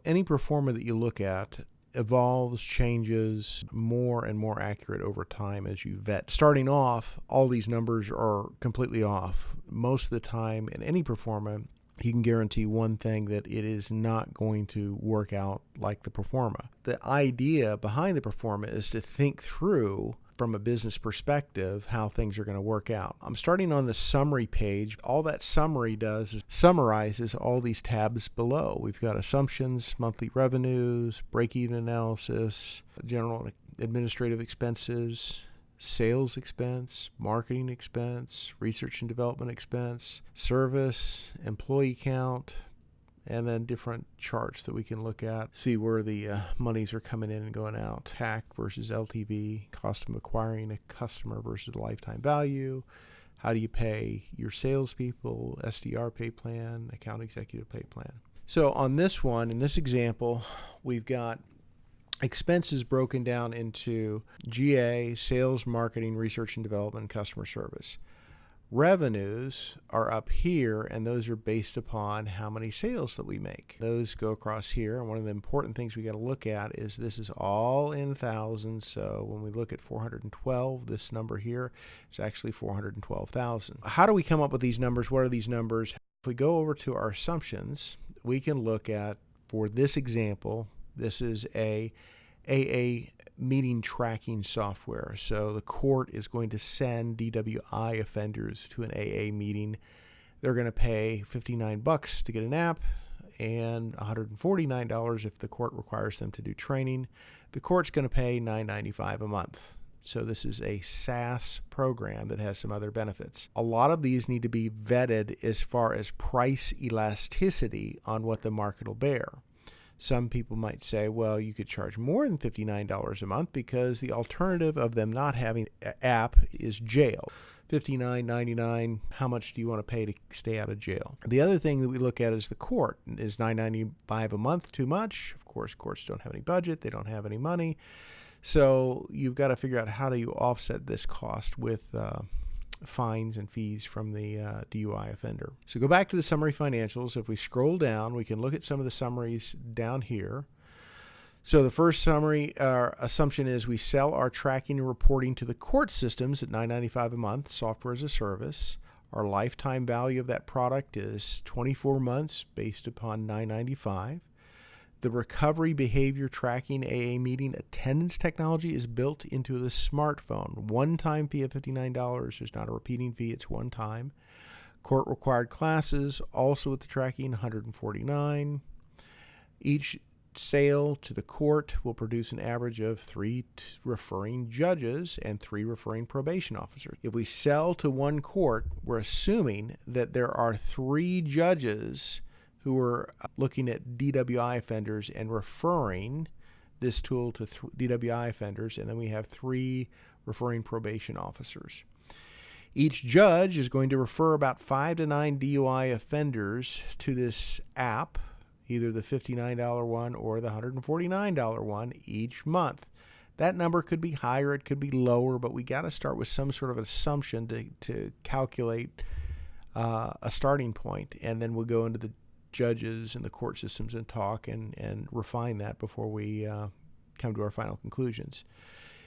Any pro forma that you look at evolves, changes, more and more accurate over time as you vet. Starting off, all these numbers are completely off. Most of the time in any pro forma, you can guarantee one thing, that it is not going to work out like the pro forma. The idea behind the pro forma is to think through from a business perspective how things are going to work out. I'm starting on the summary page. All that summary does is summarizes all these tabs below. We've got assumptions, monthly revenues, break-even analysis, general administrative expenses, sales expense, marketing expense, research and development expense, service, employee count, and then different charts that we can look at, see where the monies are coming in and going out. CAC versus LTV, cost of acquiring a customer versus lifetime value. How do you pay your salespeople, SDR pay plan, account executive pay plan. So on this one, in this example, we've got expenses broken down into GA, sales, marketing, research and development, customer service. Revenues are up here, and those are based upon how many sales that we make. Those go across here, and one of the important things we got to look at is this is all in thousands. So when we look at 412, this number here is actually 412,000. How do we come up with these numbers? What are these numbers? If we go over to our assumptions, we can look at, for this example, this is a AA meeting tracking software. So the court is going to send DWI offenders to an AA meeting. They're going to pay $59 to get an app and $149 if the court requires them to do training. The court's going to pay $9.95 a month. So this is a SaaS program that has some other benefits. A lot of these need to be vetted as far as price elasticity on what the market will bear. Some people might say, well, you could charge more than $59 a month because the alternative of them not having an app is jail. $59.99, how much do you want to pay to stay out of jail? The other thing that we look at is the court. Is $9.95 a month too much? Of course, courts don't have any budget. They don't have any money. So you've got to figure out how do you offset this cost with fines and fees from the DUI offender. So go back to the summary financials. If we scroll down, we can look at some of the summaries down here. So the first summary assumption is we sell our tracking and reporting to the court systems at $9.95 a month, software as a service. Our lifetime value of that product is 24 months based upon $9.95. The recovery behavior tracking AA meeting attendance technology is built into the smartphone. One-time fee of $59. There's not a repeating fee. It's one time. Court-required classes, also with the tracking, $149. Each sale to the court will produce an average of 3 referring judges and 3 referring probation officers. If we sell to one court, we're assuming that there are 3 judges who are looking at DWI offenders and referring this tool to DWI offenders, and then we have 3 referring probation officers. Each judge is going to refer about 5 to 9 DUI offenders to this app, either the $59 one or the $149 one each month. That number could be higher, it could be lower, but we got to start with some sort of assumption to calculate a starting point, and then we'll go into the judges and the court systems and talk and refine that before we come to our final conclusions.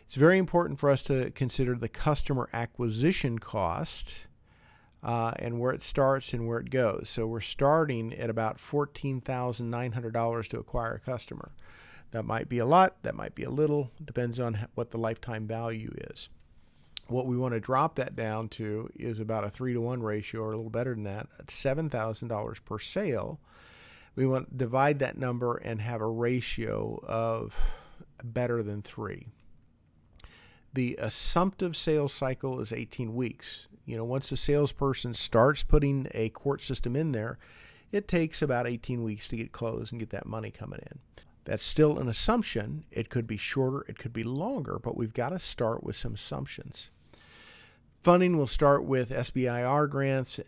It's very important for us to consider the customer acquisition cost and where it starts and where it goes. So we're starting at about $14,900 to acquire a customer. That might be a lot, that might be a little, depends on what the lifetime value is. What we want to drop that down to is about a 3-to-1 ratio, or a little better than that, at $7,000 per sale. We want to divide that number and have a ratio of better than 3. The assumptive sales cycle is 18 weeks. Once a salesperson starts putting a court system in there, it takes about 18 weeks to get closed and get that money coming in. That's still an assumption. It could be shorter, it could be longer, but we've got to start with some assumptions. Funding will start with SBIR grants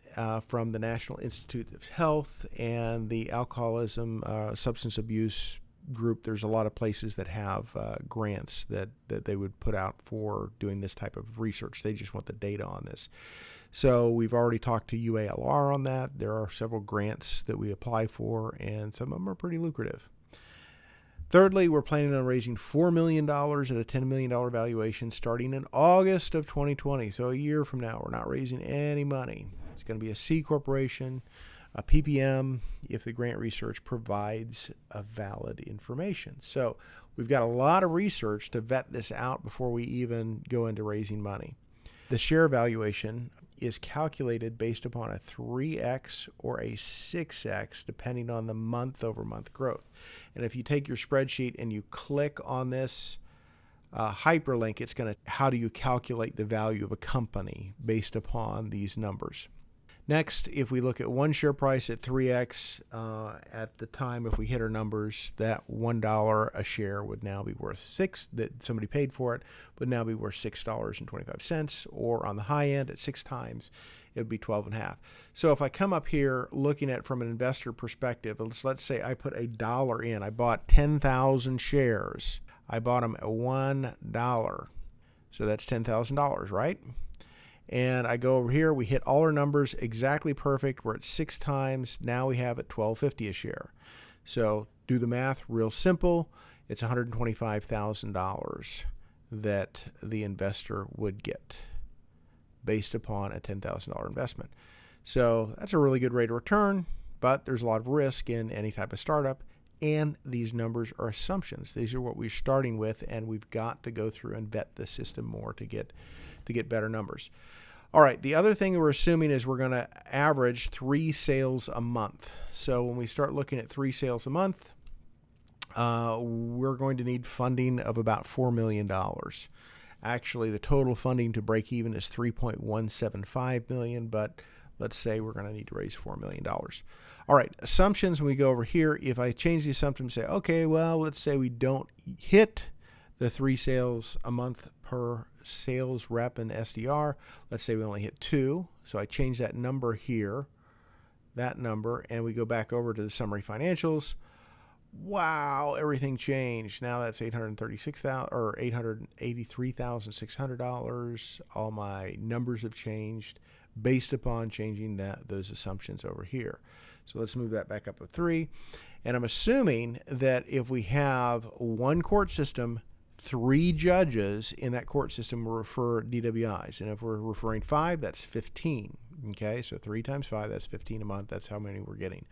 from the National Institute of Health and the Alcoholism Substance Abuse Group. There's a lot of places that have grants that they would put out for doing this type of research. They just want the data on this. So we've already talked to UALR on that. There are several grants that we apply for, and some of them are pretty lucrative. Thirdly, we're planning on raising $4 million at a $10 million valuation starting in August of 2020. So a year from now, we're not raising any money. It's going to be a C corporation, a PPM, if the grant research provides a valid information. So we've got a lot of research to vet this out before we even go into raising money. The share valuation is calculated based upon a 3x or a 6x depending on the month-over-month growth. And if you take your spreadsheet and you click on this hyperlink, it's going to, how do you calculate the value of a company based upon these numbers? Next, if we look at one share price at 3x at the time, if we hit our numbers, that $1 a share would now be worth that somebody paid for it, would now be worth $6.25, or on the high end at 6 times, it would be 12.5. So if I come up here looking at from an investor perspective, let's say I put $1 in, I bought 10,000 shares, I bought them at $1, so that's $10,000, right? And I go over here, we hit all our numbers exactly perfect. We're at 6 times. Now we have it $12.50 a share. So do the math, real simple. It's $125,000 that the investor would get based upon a $10,000 investment. So that's a really good rate of return, but there's a lot of risk in any type of startup. And these numbers are assumptions. These are what we're starting with, and we've got to go through and vet the system more to get better numbers. All right, the other thing we're assuming is we're going to average 3 sales a month. So when we start looking at 3 sales a month, we're going to need funding of about $4 million. Actually, the total funding to break even is $3.175 million, but let's say we're going to need to raise $4 million. All right, assumptions, when we go over here, if I change the assumption and say, okay, well, let's say we don't hit the 3 sales a month per sales rep and SDR. Let's say we only hit 2. So I change that number here, that number, and we go back over to the summary financials. Wow, everything changed. Now that's $836,000 or $883,600. All my numbers have changed based upon changing those assumptions over here. So let's move that back up to 3. And I'm assuming that if we have one court system, 3 judges in that court system will refer DWIs. And if we're referring 5, that's 15. Okay, so 3 times 5, that's 15 a month. That's how many we're getting.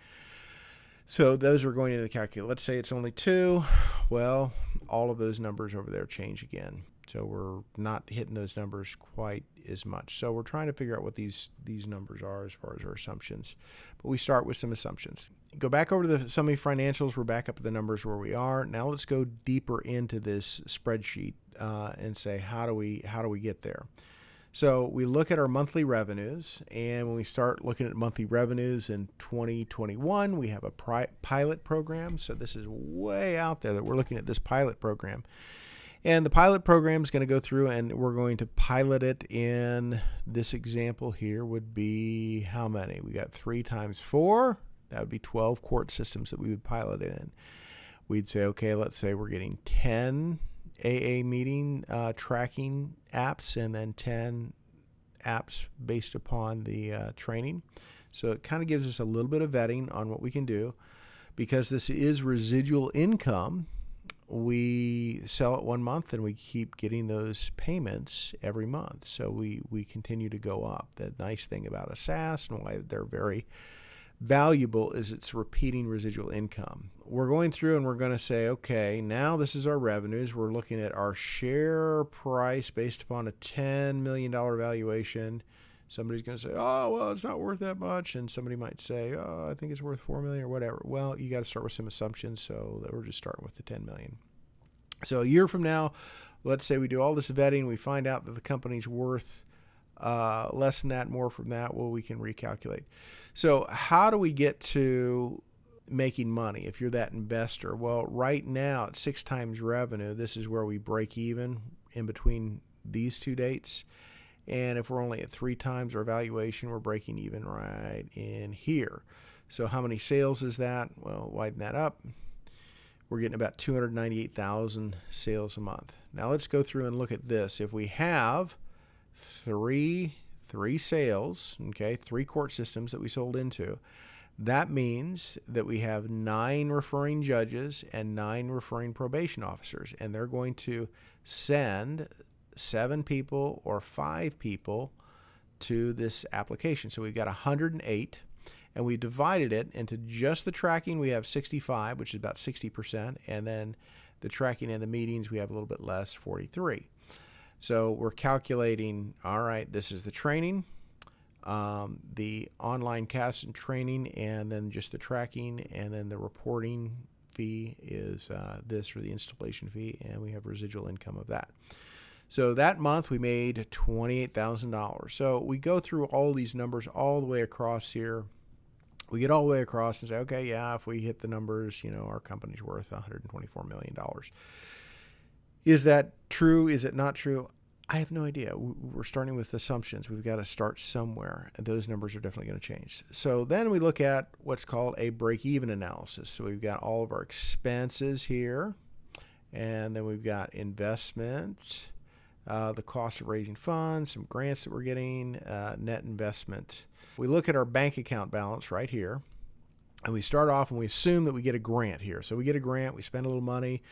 So those are going into the calculator. Let's say it's only 2. Well, all of those numbers over there change again. So we're not hitting those numbers quite as much. So we're trying to figure out what these numbers are as far as our assumptions. But we start with some assumptions. Go back over to the summary financials. We're back up at the numbers where we are. Now let's go deeper into this spreadsheet and say, how do we get there? So we look at our monthly revenues, and when we start looking at monthly revenues in 2021, we have a pilot program. So this is way out there that we're looking at this pilot program. And the pilot program is going to go through, and we're going to pilot it in this example here would be how many? We got 3 times 4. That would be 12 court systems that we would pilot it in. We'd say, okay, let's say we're getting 10 AA meeting tracking apps and then 10 apps based upon the training. So it kind of gives us a little bit of vetting on what we can do. Because this is residual income, we sell it 1 month and we keep getting those payments every month. So we continue to go up. The nice thing about a SaaS and why they're very valuable is it's repeating residual income. We're going through and we're going to say, okay, now this is our revenues. We're looking at our share price based upon a $10 million valuation. Somebody's going to say, oh, well, it's not worth that much. And somebody might say, oh, I think it's worth $4 million or whatever. Well, you got to start with some assumptions. So we're just starting with the $10 million. So a year from now, let's say we do all this vetting. We find out that the company's worth less than that, more from that. Well, we can recalculate. So how do we get to making money if you're that investor? Well, right now at 6 times revenue, this is where we break even in between these 2 dates. And if we're only at 3 times our valuation, we're breaking even right in here. So how many sales is that? Well, widen that up. We're getting about 298,000 sales a month. Now let's go through and look at this. If we have three sales, okay, 3 court systems that we sold into, That means that we have 9 referring judges and 9 referring probation officers, and they're going to send 7 people or 5 people to this application. So we've got 108, and we divided it into just the tracking. We have 65, which is about 60%, and then the tracking and the meetings, we have a little bit less, 43. So we're calculating, all right, this is the training, the online cast and training, and then just the tracking, and then the reporting fee is this, or the installation fee, and we have residual income of that. So that month we made $28,000. So we go through all these numbers all the way across here. We get all the way across and say, okay, yeah, if we hit the numbers, our company's worth $124 million. Is that true? Is it not true? I have no idea. We're starting with assumptions. We've got to start somewhere, and those numbers are definitely going to change. So then we look at what's called a break-even analysis. So we've got all of our expenses here, and then we've got investment, the cost of raising funds, some grants that we're getting, net investment. We look at our bank account balance right here, and we start off and we assume that we get a grant here. So we get a grant, we spend a little money,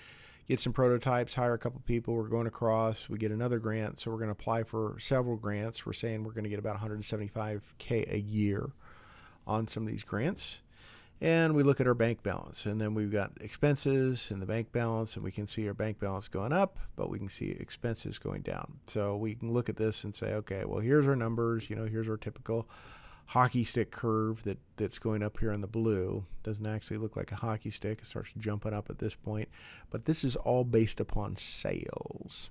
get some prototypes, hire a couple people, we're going across, we get another grant, so we're going to apply for several grants. We're saying we're going to get about $175K a year on some of these grants. And we look at our bank balance, and then we've got expenses and the bank balance, and we can see our bank balance going up, but we can see expenses going down. So we can look at this and say, okay, well, here's our numbers, here's our typical hockey stick curve that's going up here in the blue. Doesn't actually look like a hockey stick. It starts jumping up at this point, but this is all based upon sales.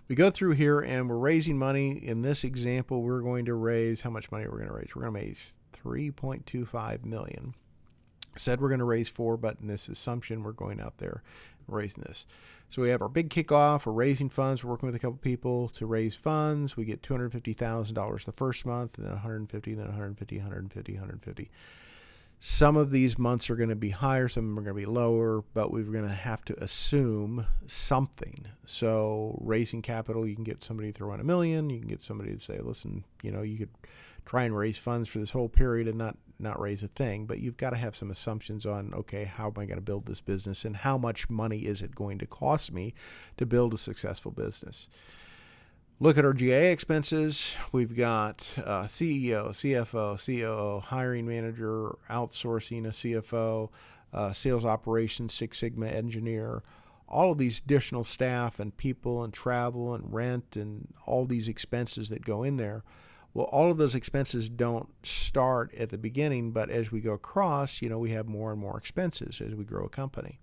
We go through here and we're raising money. In this example, we're going to raise, how much money are we going to raise? We're going to raise $3.25 million. Said we're going to raise 4, but in this assumption, we're going out there and raising this. So we have our big kickoff. We're raising funds. We're working with a couple people to raise funds. We get $250,000 the first month, and then 150, then 150, 150, 150. Some of these months are going to be higher. Some of them are going to be lower, but we're going to have to assume something. So raising capital, you can get somebody to throw in $1 million. You can get somebody to say, listen, you could try and raise funds for this whole period and not raise a thing, but you've got to have some assumptions on, okay, how am I going to build this business, and how much money is it going to cost me to build a successful business? Look at our GA expenses. We've got CEO, CFO, COO, hiring manager, outsourcing a CFO, sales operations, Six Sigma engineer, all of these additional staff and people and travel and rent and all these expenses that go in there. Well, all of those expenses don't start at the beginning, but as we go across, we have more and more expenses as we grow a company.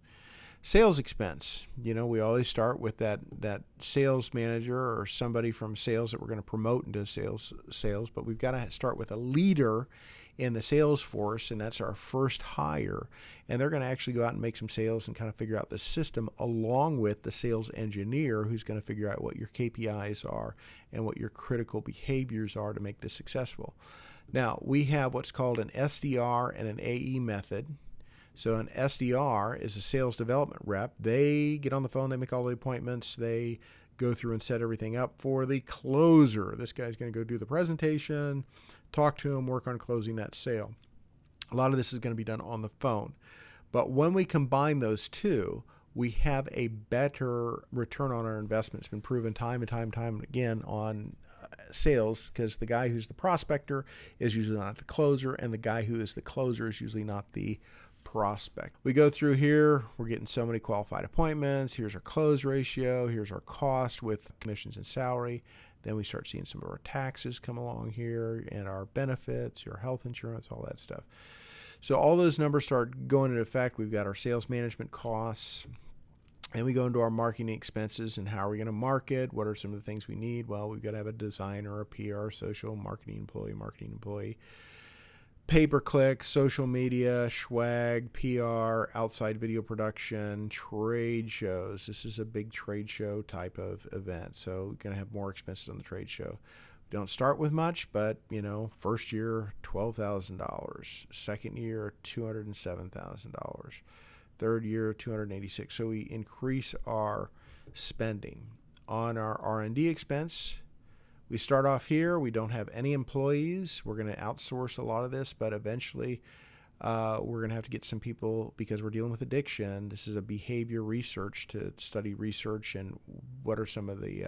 Sales expense, we always start with that sales manager or somebody from sales that we're going to promote into sales, but we've got to start with a leader in the sales force, and that's our first hire. And they're going to actually go out and make some sales and kind of figure out the system, along with the sales engineer who's going to figure out what your KPIs are and what your critical behaviors are to make this successful. Now, we have what's called an SDR and an AE method. So an SDR is a sales development rep. They get on the phone, they make all the appointments, they go through and set everything up for the closer. This guy's going to go do the presentation, talk to him, work on closing that sale. A lot of this is going to be done on the phone. But when we combine those two, we have a better return on our investment. It's been proven time and time again on sales, because the guy who's the prospector is usually not the closer, and the guy who is the closer is usually not the prospect. We go through here, we're getting so many qualified appointments. Here's our close ratio. Here's our cost with commissions and salary. Then we start seeing some of our taxes come along here, and our benefits, your health insurance, all that stuff. So all those numbers start going into effect. We've got our sales management costs, and we go into our marketing expenses and how are we going to market? What are some of the things we need? Well, we've got to have a designer, a PR, social, marketing employee, pay-per-click, social media, swag, PR, outside video production, trade shows. This is a big trade show type of event, so we're going to have more expenses on the trade show. We don't start with much, but, first year, $12,000. Second year, $207,000. Third year, $286,000. So we increase our spending. On our R&D expense, we start off here. We don't have any employees. We're going to outsource a lot of this, but eventually We're going to have to get some people, because we're dealing with addiction. This is a behavior research to study research and what are some of the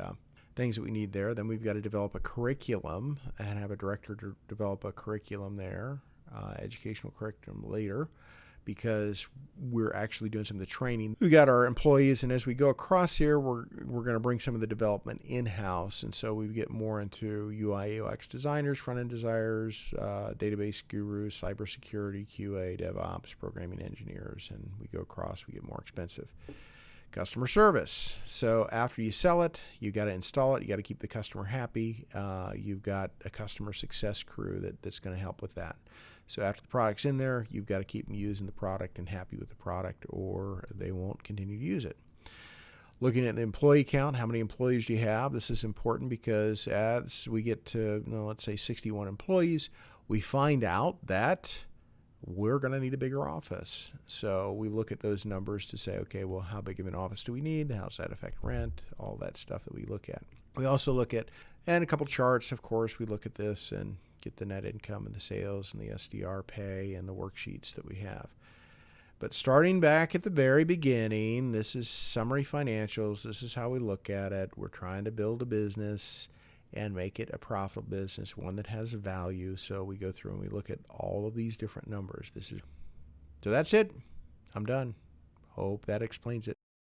things that we need there. Then we've got to develop a curriculum and have a director to develop a curriculum there, educational curriculum later, because we're actually doing some of the training. We got our employees, and as we go across here, we're going to bring some of the development in-house, and so we get more into UI, UX designers, front-end designers, database gurus, cybersecurity, QA, DevOps, programming engineers, and we go across, we get more expensive. Customer service. So after you sell it, you got to install it. You got to keep the customer happy. You've got a customer success crew that's going to help with that. So after the product's in there, you've got to keep them using the product and happy with the product, or they won't continue to use it. Looking at the employee count, how many employees do you have? This is important because as we get to, let's say 61 employees, we find out that we're going to need a bigger office. So we look at those numbers to say, okay, well, how big of an office do we need? How does that affect rent? All that stuff that we look at. We also look at, and a couple charts, of course, we look at this and get the net income and the sales and the SDR pay and the worksheets that we have. But starting back at the very beginning, this is summary financials. This is how we look at it. We're trying to build a business and make it a profitable business, one that has value. So we go through and we look at all of these different numbers. So that's it. I'm done. Hope that explains it.